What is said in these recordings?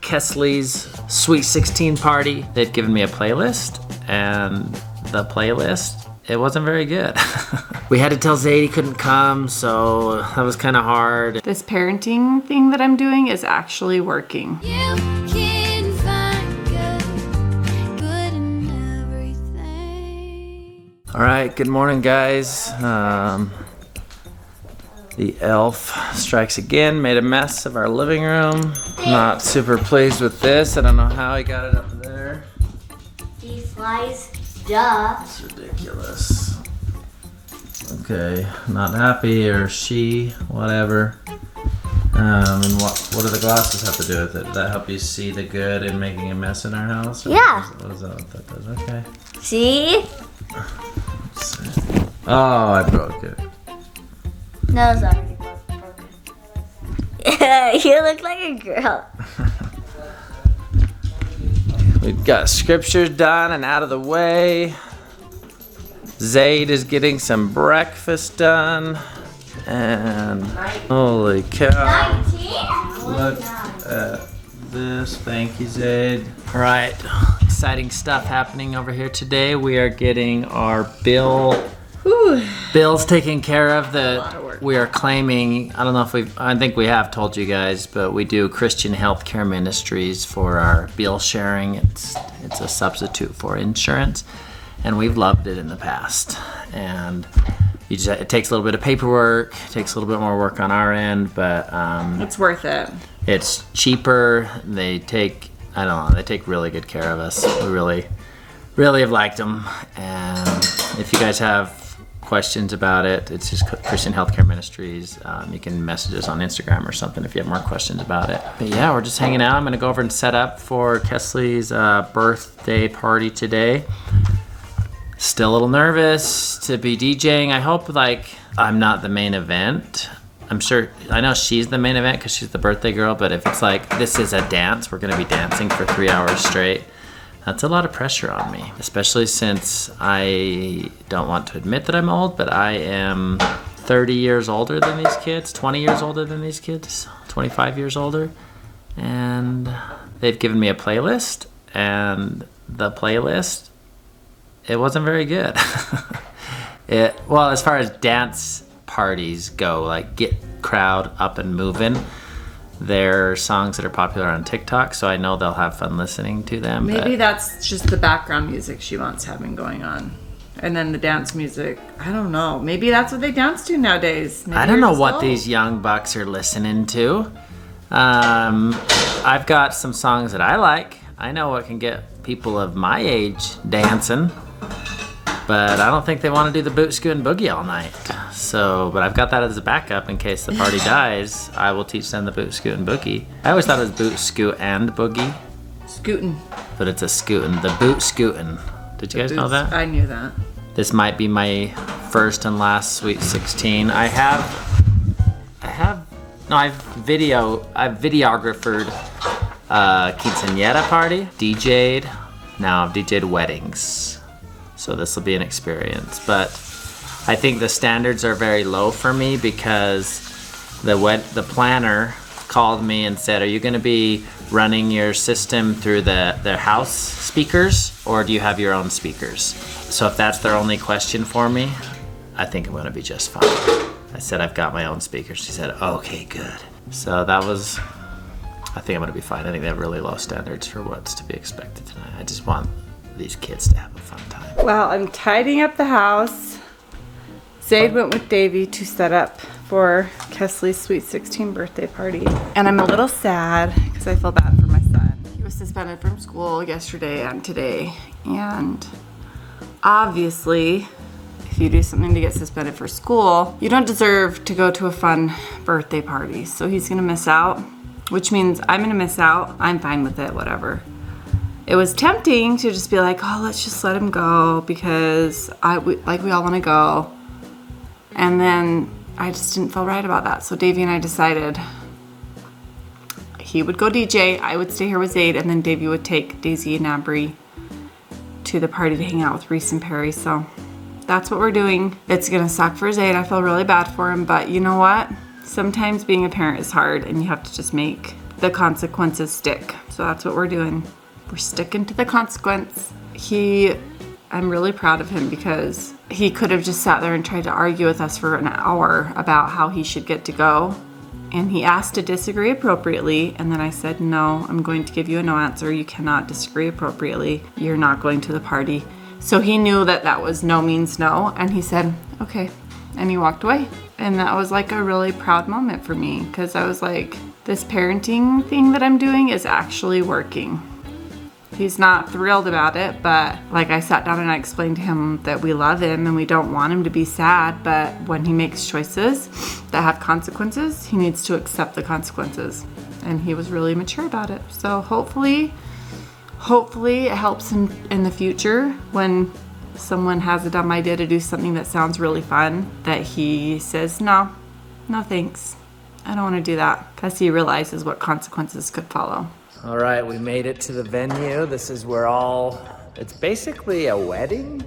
Kesley's Sweet 16 party. They'd given me a playlist, and the playlist, it wasn't very good. We had to tell Zade he couldn't come, so that was kind of hard. This parenting thing that I'm doing is actually working. You can find good in everything. All right, good morning, guys. The elf strikes again, made a mess of our living room. Not super pleased with this. I don't know how he got it up there. He flies, duh. It's ridiculous. Okay, not happy, or she, whatever. And what do the glasses have to do with it? Does that help you see the good in making a mess in our house? Or Yeah. What is that what that does? Okay. See? Let's see. Oh, I broke it. No, it's already broken. You look like a girl. We've got scriptures done and out of the way. Zade is getting some breakfast done. And holy cow. 19? Look at this. Thank you, Zade. All right, exciting stuff happening over here today. We are getting our bills taken care of. We are claiming, I don't know if I think we have told you guys, but we do Christian healthcare ministries for our bill sharing. It's a substitute for insurance, and we've loved it in the past. And it takes a little bit of paperwork, it takes a little bit more work on our end, but It's worth it. it's cheaper. They take really good care of us. We really have liked them. And if you guys have questions about it, it's just Christian Healthcare Ministries. You can message us on Instagram or something if you have more questions about it. But yeah, we're just hanging out. I'm gonna go over and set up for Kesley's birthday party today. Still a little nervous to be DJing. I hope I'm not the main event. I know she's the main event because she's the birthday girl, but if it's like this is a dance, we're gonna be dancing for 3 hours straight. That's a lot of pressure on me, especially since I don't want to admit that I'm old, but I am 30 years older than these kids, 20 years older than these kids, 25 years older. And they've given me a playlist, and the playlist, it wasn't very good. Well, as far as dance parties go, like get crowd up and moving, they're songs that are popular on TikTok, so I know they'll have fun listening to them. Maybe that's just the background music she wants having going on. And then the dance music, I don't know. Maybe that's what they dance to nowadays. Maybe I don't know just what old. these young bucks are listening to. I've got some songs that I like. I know what can get people of my age dancing, but I don't think they want to do the boot, scoot, and boogie all night. So, but I've got that as a backup in case the party dies. I will teach them the boot, scoot, and boogie. I always thought it was boot, scoot, and boogie, Scootin'. but it's a scootin'. The boot scootin'. Did you guys know that? I knew that. This might be my first and last Sweet 16. I've videographered quinceañera party, DJ'd. Now I've DJ'd weddings. So this will be an experience, but I think the standards are very low for me because the planner called me and said, "Are you going to be running your system through their house speakers, or do you have your own speakers?" So if that's their only question for me, I think I'm going to be just fine. I said I've got my own speakers. She said, "Okay, good." So I think I'm going to be fine. I think they have really low standards for what's to be expected tonight. I just want these kids to have a fun time. Well, I'm tidying up the house. Zade went with Davey to set up for Kesley's Sweet 16 birthday party. And I'm a little sad because I feel bad for my son. He was suspended from school yesterday and today. And obviously, if you do something to get suspended for school, you don't deserve to go to a fun birthday party. So he's gonna miss out, which means I'm gonna miss out. I'm fine with it, whatever. It was tempting to just be like, oh, let's just let him go because we all wanna go. And then I just didn't feel right about that. So Davey and I decided he would go DJ, I would stay here with Zade, and then Davey would take Daisy and Ambree to the party to hang out with Reese and Perry. So that's what we're doing. It's gonna suck for Zade. I feel really bad for him, but you know what? Sometimes being a parent is hard and you have to just make the consequences stick. So that's what we're doing. We're sticking to the consequence. I'm really proud of him because he could have just sat there and tried to argue with us for an hour about how he should get to go. And he asked to disagree appropriately. And then I said, no, I'm going to give you a no answer. You cannot disagree appropriately. You're not going to the party. So he knew that that was no means no. And he said, okay. And he walked away. And that was like a really proud moment for me because I was like, this parenting thing that I'm doing is actually working. He's not thrilled about it, but like I sat down and I explained to him that we love him and we don't want him to be sad, but when he makes choices that have consequences, he needs to accept the consequences. And he was really mature about it. So hopefully it helps in the future when someone has a dumb idea to do something that sounds really fun, that he says, no thanks. I don't want to do that, because he realizes what consequences could follow. All right, we made it to the venue. This is where it's basically a wedding.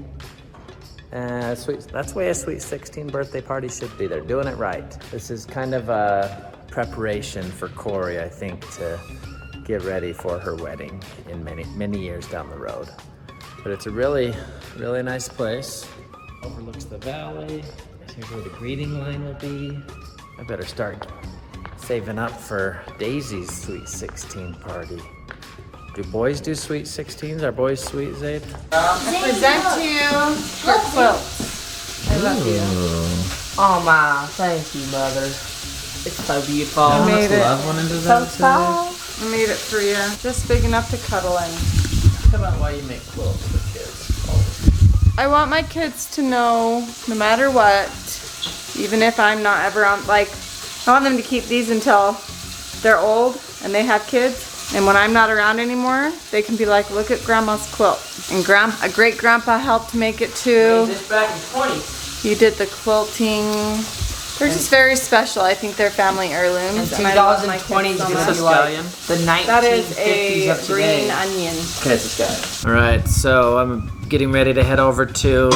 That's the way a Sweet 16 birthday party should be. They're doing it right. This is kind of a preparation for Corey, I think, to get ready for her wedding in many years down the road. But it's a really, really nice place. Overlooks the valley. Here's where the greeting line will be. I better start saving up for Daisy's Sweet 16 party. Do boys do Sweet 16s? Are boys sweet, Zade? I present to you your quilt. I love you. Oh my, thank you, Mother. It's so beautiful. I made it. Love went into that today. I made it for you. Just big enough to cuddle in. Talk about why you make quilts for kids. I want my kids to know, no matter what, even if I'm not ever on, I want them to keep these until they're old and they have kids. And when I'm not around anymore, they can be like, look at Grandma's quilt. And a great grandpa helped make it too. This back in 20s. You did the quilting. They're just very special. I think they're family heirlooms. And I love my 2020 kids is so going much. to be like the 1950s That is a of today. green onion. Okay, this guy. All right, so I'm getting ready to head over to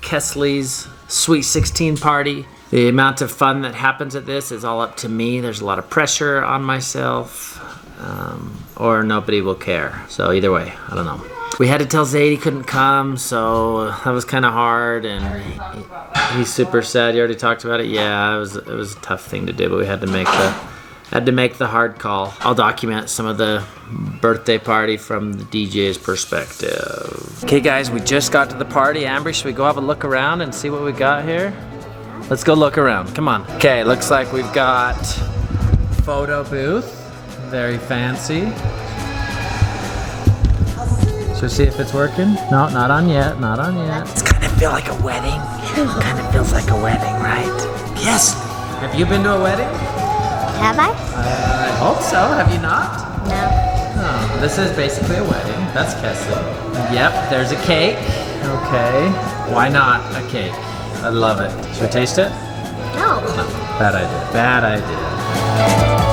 Kesley's Sweet 16 party. The amount of fun that happens at this is all up to me. There's a lot of pressure on myself, or nobody will care. So either way, I don't know. We had to tell Zade he couldn't come, so that was kind of hard, and he's super sad. You already talked about it. Yeah, it was a tough thing to do, but we had to make the hard call. I'll document some of the birthday party from the DJ's perspective. Okay, guys, we just got to the party. Ambree, should we go have a look around and see what we got here? Let's go look around. Come on. Okay, looks like we've got photo booth. Very fancy. Should we see if it's working? No, not on yet. Not on yet. It's kind of feel like a wedding. Kind of feels like a wedding, right? Yes. Have you been to a wedding? Have I? I hope so. Have you not? No. Oh, this is basically a wedding. That's Kesley. Yep, there's a cake. Okay. Why not a cake? I love it. Should we taste it? No. No. Bad idea. Bad idea.